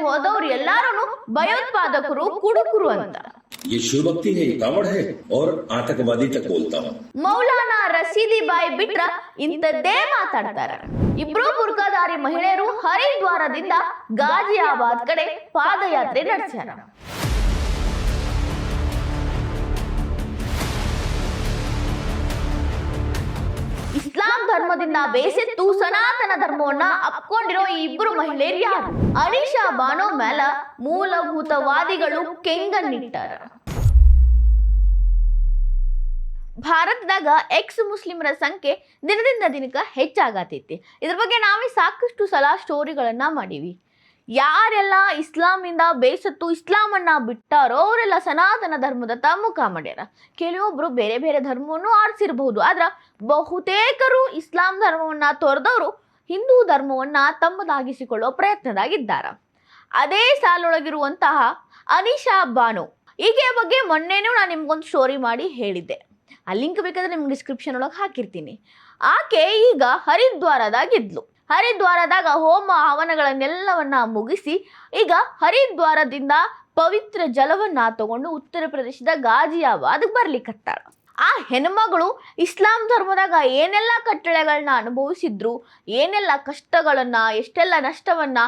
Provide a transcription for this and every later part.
ಹೋದವ್ರು ಎಲ್ಲಾರು ಭಯೋತ್ಪಾದಕರು ಕುಡುಕರು ಅಂತ. ये शिव भक्ति है, ये कावड़ है और आतंकवादी तक बोलता हूँ. ಮೌಲಾನಾ ರಶೀದಿ ಬಾಯಿ ಬಿಟ್ರ ಇಂಥದ್ದೇ ಮಾತಾಡ್ತಾರ. ಇಬ್ರು ಬುರ್ಕಾಧಾರಿ ಮಹಿಳೆಯರು ಹರಿದ್ವಾರದಿಂದ ಗಾಜಿಯಾಬಾದ್ ಕಡೆ ಪಾದಯಾತ್ರೆ ನಡೆಸ್ಯಾರ. ಇಸ್ಲಾಂ ಧರ್ಮದಿಂದ ಬೇಸೆತ್ತು ಸನಾತನ ಧರ್ಮವನ್ನ ಅಪ್ಕೊಂಡಿರೋ ಈ ಇಬ್ರು ಮಹಿಳೆಯರು ಯಾರು? ಅನಿಶಾ ಬಾನೋ ಮೇಲ ಮೂಲಭೂತವಾದಿಗಳು ಕೆಂಗನ್ನಿಟ್ಟಾರ. ಭಾರತದಾಗ ಎಕ್ಸ್ ಮುಸ್ಲಿಮರ ಸಂಖ್ಯೆ ದಿನದಿಂದ ದಿನಕ್ಕೆ ಹೆಚ್ಚಾಗತೈತಿ. ಇದ್ರ ಬಗ್ಗೆ ನಾವೇ ಸಾಕಷ್ಟು ಸಲ ಸ್ಟೋರಿಗಳನ್ನ ಮಾಡೀವಿ. ಯಾರೆಲ್ಲ ಇಸ್ಲಾಮಿಂದ ಬೇಸತ್ತು ಇಸ್ಲಾಮನ್ನ ಬಿಟ್ಟಾರೋ ಅವರೆಲ್ಲ ಸನಾತನ ಧರ್ಮದತ್ತ ಮುಖ ಮಾಡ್ಯಾರ. ಕೆಲವೊಬ್ರು ಬೇರೆ ಬೇರೆ ಧರ್ಮವನ್ನು ಆರಿಸಿರಬಹುದು, ಆದ್ರೆ ಬಹುತೇಕರು ಇಸ್ಲಾಂ ಧರ್ಮವನ್ನ ತೊರೆದವರು ಹಿಂದೂ ಧರ್ಮವನ್ನ ತಮ್ಮದಾಗಿಸಿಕೊಳ್ಳೋ ಪ್ರಯತ್ನದಾಗಿದ್ದಾರ. ಅದೇ ಸಾಲೊಳಗಿರುವಂತಹ ಅನಿಶಾ ಬಾನೋ ಈಕೆ ಬಗ್ಗೆ ಮೊನ್ನೆನೂ ನಾನು ನಿಮ್ಗೊಂದು ಸ್ಟೋರಿ ಮಾಡಿ ಹೇಳಿದ್ದೆ. ಆ ಲಿಂಕ್ ಬೇಕಾದ್ರೆ ನಿಮ್ಗೆ ಡಿಸ್ಕ್ರಿಪ್ಷನ್ ಒಳಗೆ ಹಾಕಿರ್ತೀನಿ. ಆಕೆ ಈಗ ಹರಿದ್ವಾರದಾಗಿದ್ಲು. ಹರಿದ್ವಾರದಾಗ ಹೋಮ ಹವನಗಳನ್ನೆಲ್ಲವನ್ನ ಮುಗಿಸಿ ಈಗ ಹರಿದ್ವಾರದಿಂದ ಪವಿತ್ರ ಜಲವನ್ನ ತಗೊಂಡು ಉತ್ತರ ಪ್ರದೇಶದ ಗಾಜಿಯಾಬಾದ್ಗೆ ಬರ್ಲಿಕ್ಕತ್ತಾಳ. ಆ ಹೆಣ್ಮಗಳು ಇಸ್ಲಾಂ ಧರ್ಮದಾಗ ಏನೆಲ್ಲ ಕಟ್ಟಳೆಗಳನ್ನ ಅನುಭವಿಸಿದ್ರು, ಏನೆಲ್ಲ ಕಷ್ಟಗಳನ್ನ, ಎಷ್ಟೆಲ್ಲ ನಷ್ಟವನ್ನ,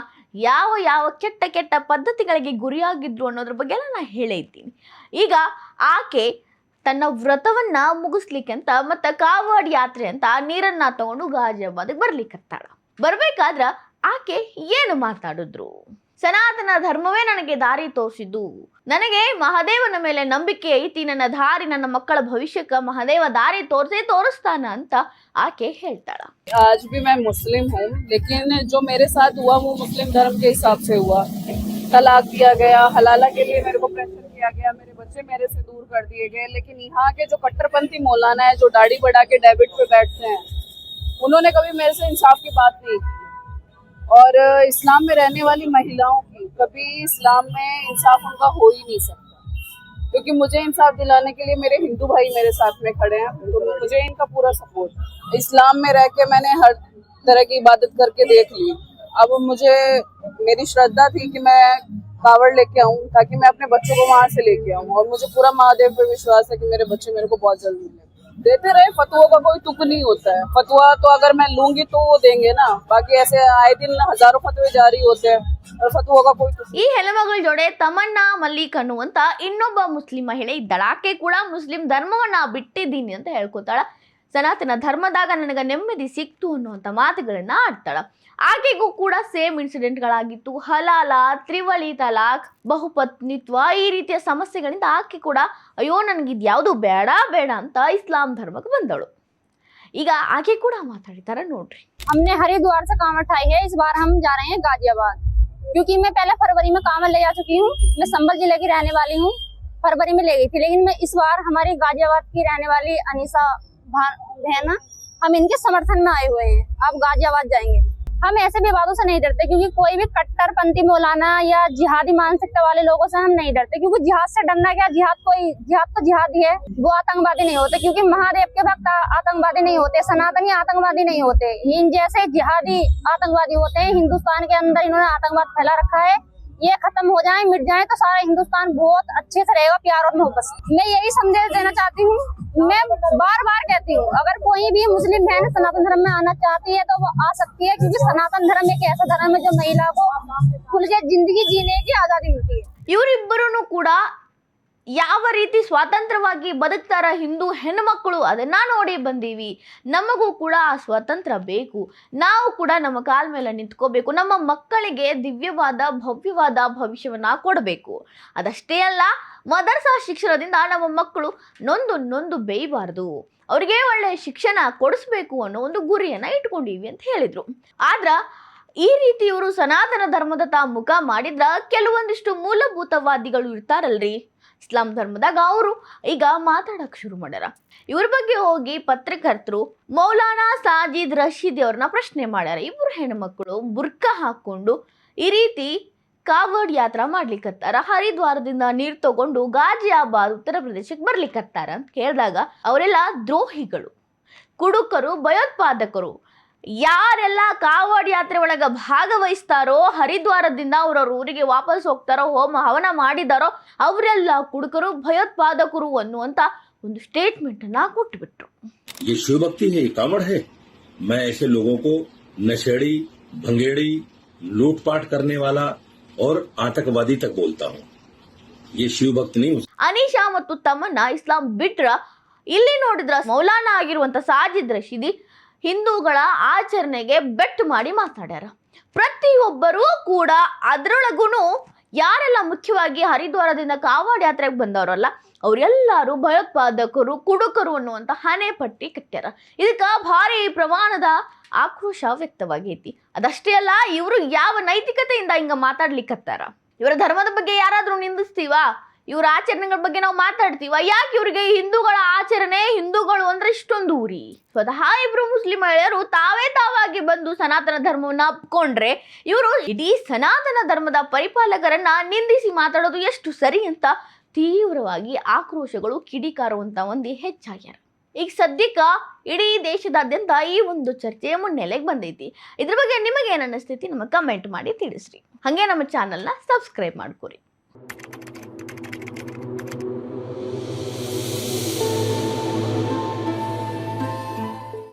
ಯಾವ ಯಾವ ಕೆಟ್ಟ ಕೆಟ್ಟ ಪದ್ಧತಿಗಳಿಗೆ ಗುರಿಯಾಗಿದ್ರು ಅನ್ನೋದ್ರ ಬಗ್ಗೆ ಎಲ್ಲ ನಾನು ಹೇಳಿದ್ದೀನಿ. ಈಗ ಆಕೆ ತನ್ನ ವ್ರತವನ್ನ ಮುಗಿಸ್ಲಿಕ್ಕೆ ಅಂತ ಮತ್ತೆ ಕಾವಡ್ ಯಾತ್ರೆ ಅಂತ ನೀರನ್ನ ತಗೊಂಡು ಗಾಜಿಯಾಬಾದ್ಗೆ ಬರ್ಲಿಕ್ಕತ್ತಾಳ. ಬರ್ಬೇಕಾದ್ರ ಆಕೆ ಏನು ಮಾತಾಡಿದ್ರು? ಸನಾತನ ಧರ್ಮವೇ ನನಗೆ ದಾರಿ ತೋರಿಸಿದ್ದು, ನನಗೆ ಮಹಾದೇವನ ಮೇಲೆ ನಂಬಿಕೆ ಐತಿ, ನನ್ನ ದಾರಿ ನನ್ನ ಮಕ್ಕಳ ಭವಿಷ್ಯಕ್ಕೆ ಮಹಾದೇವ ದಾರಿ ತೋರಿಸ್ತಾನ ಅಂತ ಆಕೆ ಹೇಳ್ತಾಳ. आज भी मैं मुस्लिम हूँ, लेकिन जो मेरे साथ हुआ वो मुस्लिम धर्म के हिसाब से हुआ. तलाक दिया गया, हलाला के लिए मेरे को प्रेशर किया गया, मेरे बच्चे मेरे से दूर कर दिए गए. लेकिन यहाँ के जो कट्टरपंथी मौलाना है, जो दाढ़ी बढ़ा के डेबिट पे बैठते हैं, उन्होंने कभी मेरे से इंसाफ की बात नहीं की. और इस्लाम में रहने वाली महिलाओं की कभी इस्लाम में इंसाफ उनका हो ही नहीं सकता, क्योंकि मुझे इंसाफ दिलाने के लिए मेरे हिंदू भाई मेरे साथ में खड़े हैं. तो मुझे इनका पूरा सपोर्ट. इस्लाम में रह के मैंने हर तरह की इबादत करके देख ली. अब मुझे मेरी श्रद्धा थी कि मैं कावड़ लेके आऊं ताकि मैं अपने बच्चों को वहां से लेके आऊं, और मुझे पूरा महादेव पे विश्वास है कि मेरे बच्चे मेरे को बहुत जल्दी मिलेंगे. देते रहे, फतुओं का कोई तुक नहीं होता है. फतुआ तो अगर मैं लूंगी तो वो देंगे ना, बाकी ऐसे आए दिन हजारों फतवे जारी होते हैं और फतुओं का कोई तुक. ಈ ಹೆಣ್ಮಗಳ ಜೋಡೆ ತಮನ್ನಾ ಮಲ್ಲಿಕ್ ಅನ್ನುವಂತ ಇನ್ನೊಬ್ಬ ಮುಸ್ಲಿಂ ಮಹಿಳೆ ಇದ್ದಾಳ. ಆಕೆ ಕೂಡ ಮುಸ್ಲಿಂ ಧರ್ಮವನ್ನ ಬಿಟ್ಟಿದ್ದೀನಿ ಅಂತ ಹೇಳ್ಕೊತಾಳ. ಸನಾತನ ಧರ್ಮದಾಗ ನನಗೆ ನೆಮ್ಮದಿ ಸಿಕ್ತು ಅನ್ನುವಂಥ ಮಾತುಗಳನ್ನ ಆಡ್ತಾಳ. ಆಕೆಗೂ ಕೂಡ ಸೇಮ್ ಇನ್ಸಿಡೆಂಟ್ಗಳಾಗಿತ್ತು. ಹಲಾಲ, ತ್ರಿವಳಿ ತಲಾಕ್, ಬಹುಪತ್ನಿತ್ವ, ಈ ರೀತಿಯ ಸಮಸ್ಯೆಗಳಿಂದ ಆಕೆ ಕೂಡ ಅಯ್ಯೋ ನನಗಿದು ಯಾವುದು ಬೇಡ ಬೇಡ ಅಂತ ಇಸ್ಲಾಂ ಧರ್ಮಕ್ಕೆ ಬಂದಳು. ಈಗ ಆಕೆ ಕೂಡ ಮಾತಾಡ್ತಾರ ನೋಡ್ರಿ. हमने हरिद्वार से कांवड़ उठाई है. इस बार हम जा रहे हैं गाजियाबाद, क्योंकि मैं पहले फरवरी में कांवड़ ले जा चुकी हूँ. मैं संभल जिले की रहने वाली हूँ. फरवरी में ले गई थी, लेकिन मैं इस बार हमारी गाजियाबाद की रहने वाली अनीसा बहन, हम इनके समर्थन में आए हुए हैं. अब गाजियाबाद जाएंगे. हम ऐसे विवादों से नहीं डरते, क्योंकि कोई भी कट्टरपंथी मौलाना या जिहादी मानसिकता वाले लोगों से हम नहीं डरते. क्योंकि जिहाद से डरना क्या, जिहाद तो जिहाद ही है, वो आतंकवादी नहीं होते. क्योंकि महादेव के भक्त आतंकवादी नहीं होते, सनातनी आतंकवादी नहीं होते. इन जैसे जिहादी आतंकवादी होते हैं. हिंदुस्तान के अंदर इन्होंने आतंकवाद फैला रखा है. ये खत्म हो जाए, मिट जाए, तो सारा हिंदुस्तान बहुत अच्छे से रहेगा, प्यार और मोहब्बत से. मैं यही संदेश देना चाहती हूँ. मैं बार बार कहती हूँ, अगर कोई भी मुस्लिम बहन सनातन धर्म में आना चाहती है तो वो आ सकती है, क्योंकि सनातन धर्म एक ऐसा धर्म है जो महिला को खुल के जिंदगी जीने की आजादी मिलती है. ಇವರಿಬ್ಬರೂ ಕೂಡ ಯಾವ ರೀತಿ ಸ್ವಾತಂತ್ರ್ಯವಾಗಿ ಬದುಕ್ತಾರ ಹಿಂದೂ ಹೆಣ್ಮಕ್ಳು ಅದನ್ನ ನೋಡಿ ಬಂದೀವಿ. ನಮಗೂ ಕೂಡ ಆ ಸ್ವಾತಂತ್ರ್ಯ ಬೇಕು. ನಾವು ಕೂಡ ನಮ್ಮ ಕಾಲ ಮೇಲೆ ನಿಂತ್ಕೋಬೇಕು. ನಮ್ಮ ಮಕ್ಕಳಿಗೆ ದಿವ್ಯವಾದ ಭವ್ಯವಾದ ಭವಿಷ್ಯವನ್ನ ಕೊಡಬೇಕು. ಅದಷ್ಟೇ ಅಲ್ಲ, ಮದರ್ಸಾ ಶಿಕ್ಷಣದಿಂದ ನಮ್ಮ ಮಕ್ಕಳು ನೊಂದು ಬೇಯಬಾರ್ದು, ಅವರಿಗೆ ಒಳ್ಳೆಯ ಶಿಕ್ಷಣ ಕೊಡಿಸ್ಬೇಕು ಅನ್ನೋ ಒಂದು ಗುರಿಯನ್ನ ಇಟ್ಕೊಂಡಿವಿ ಅಂತ ಹೇಳಿದ್ರು. ಆದ್ರ ಈ ರೀತಿ ಇವರು ಸನಾತನ ಧರ್ಮದತ್ತ ಮುಖ ಮಾಡಿದ್ರ ಕೆಲವೊಂದಿಷ್ಟು ಮೂಲಭೂತವಾದಿಗಳು ಇರ್ತಾರಲ್ರಿ ಇಸ್ಲಾಂ ಧರ್ಮದಾಗ, ಅವರು ಈಗ ಮಾತಾಡಕ್ ಶುರು ಮಾಡ್ಯಾರ. ಇವ್ರ ಬಗ್ಗೆ ಹೋಗಿ ಪತ್ರಕರ್ತರು ಮೌಲಾನಾ ಸಾಜಿದ್ ರಶೀದಿ ಅವ್ರನ್ನ ಪ್ರಶ್ನೆ ಮಾಡ್ಯಾರ. ಇಬ್ರು ಹೆಣ್ಮಕ್ಳು ಬುರ್ಕಾ ಹಾಕೊಂಡು ಈ ರೀತಿ ಕಾವಡ್ ಯಾತ್ರಾ ಮಾಡ್ಲಿಕ್ಕತ್ತಾರ, ಹರಿದ್ವಾರದಿಂದ ನೀರು ತಗೊಂಡು ಗಾಜಿಯಾಬಾದ್ ಉತ್ತರ ಪ್ರದೇಶಕ್ಕೆ ಬರ್ಲಿಕ್ಕತ್ತಾರ ಅಂತ ಕೇಳಿದಾಗ ಅವರೆಲ್ಲ ದ್ರೋಹಿಗಳು, ಕುಡುಕರು, ಭಯೋತ್ಪಾದಕರು, ಯಾರೆಲ್ಲ ಕಾವಡ್ ಯಾತ್ರೆ ಒಳಗ ಭಾಗವಹಿಸ್ತಾರೋ, ಹರಿದ್ವಾರದಿಂದ ಅವ್ರವ್ರ ಊರಿಗೆ ವಾಪಸ್ ಹೋಗ್ತಾರೋ, ಹೋಮ ಹವನ ಮಾಡಿದಾರೋ ಅವರೆಲ್ಲ ಕುಡುಕರು, ಭಯೋತ್ಪಾದಕರು ಅನ್ನುವಂತ ಒಂದು ಸ್ಟೇಟ್ಮೆಂಟ್ ಅನ್ನ ಕೊಟ್ಟುಬಿಟ್ರು. ये शिव भक्ति है, ये कावड़ है। मैं ऐसे लोगों को नशेड़ी, भंगेड़ी, लूटपाट करने वाला और आतंकवादी तक बोलता हूँ। ये शिव भक्त नहीं। ಅನೀಶಾ ಮತ್ತು ತಮ್ಮನ್ನ ಇಸ್ಲಾಂ ಬಿಟ್ರ ಇಲ್ಲಿ ನೋಡಿದ್ರ ಮೌಲಾನಾ ಆಗಿರುವಂತ ಸಾಜಿದ್ ರಶೀದಿ ಹಿಂದೂಗಳ ಆಚರಣೆಗೆ ಬೆಟ್ ಮಾಡಿ ಮಾತಾಡ್ಯಾರ. ಪ್ರತಿಯೊಬ್ಬರೂ ಕೂಡ ಅದರೊಳಗೂ ಯಾರೆಲ್ಲ ಮುಖ್ಯವಾಗಿ ಹರಿದ್ವಾರದಿಂದ ಕಾವಡ್ ಯಾತ್ರೆಗೆ ಬಂದವರಲ್ಲ ಅವರೆಲ್ಲರೂ ಭಯೋತ್ಪಾದಕರು, ಕುಡುಕರು ಅನ್ನುವಂತ ಹಣೆ ಪಟ್ಟಿ ಕಟ್ಟ್ಯಾರ. ಇದಕ್ಕ ಭಾರಿ ಪ್ರಮಾಣದ ಆಕ್ರೋಶ ವ್ಯಕ್ತವಾಗೈತಿ. ಅದಷ್ಟೇ ಅಲ್ಲ, ಇವರು ಯಾವ ನೈತಿಕತೆಯಿಂದ ಹಿಂಗ ಮಾತಾಡ್ಲಿಕ್ಕತ್ತಾರ? ಇವರ ಧರ್ಮದ ಬಗ್ಗೆ ಯಾರಾದ್ರೂ ನಿಂದಿಸ್ತೀವಾ? ಇವ್ರ ಆಚರಣೆಗಳ ಬಗ್ಗೆ ನಾವು ಮಾತಾಡ್ತೀವ? ಯಾಕೆ ಇವ್ರಿಗೆ ಹಿಂದೂಗಳ ಆಚರಣೆ, ಹಿಂದೂಗಳು ಅಂದ್ರೆ ಇಷ್ಟೊಂದು ಊರಿ? ಸ್ವತಃ ಇಬ್ರು ಮುಸ್ಲಿಂ ಮಹಿಳೆಯರು ತಾವಾಗಿ ಬಂದು ಸನಾತನ ಧರ್ಮವನ್ನ ಒಪ್ಕೊಂಡ್ರೆ ಇವರು ಇಡೀ ಸನಾತನ ಧರ್ಮದ ಪರಿಪಾಲಕರನ್ನ ನಿಂದಿಸಿ ಮಾತಾಡೋದು ಎಷ್ಟು ಸರಿ ಅಂತ ತೀವ್ರವಾಗಿ ಆಕ್ರೋಶಗಳು ಕಿಡಿಕಾರುವಂತ ಮಂದಿ ಹೆಚ್ಚಾಗ್ಯಾರ. ಈಗ ಸದ್ಯಕ್ಕ ಇಡೀ ದೇಶದಾದ್ಯಂತ ಈ ಒಂದು ಚರ್ಚೆ ಮುನ್ನೆಲೆಗೆ ಬಂದೈತಿ. ಇದ್ರ ಬಗ್ಗೆ ನಿಮಗೆ ಏನ್ ಅನ್ನಿಸ್ತೈತಿ? ನಮಗೆ ಕಮೆಂಟ್ ಮಾಡಿ ತಿಳಿಸ್ರಿ. ಹಂಗೆ ನಮ್ಮ ಚಾನಲ್ನ ಸಬ್ಸ್ಕ್ರೈಬ್ ಮಾಡ್ಕೊರಿ.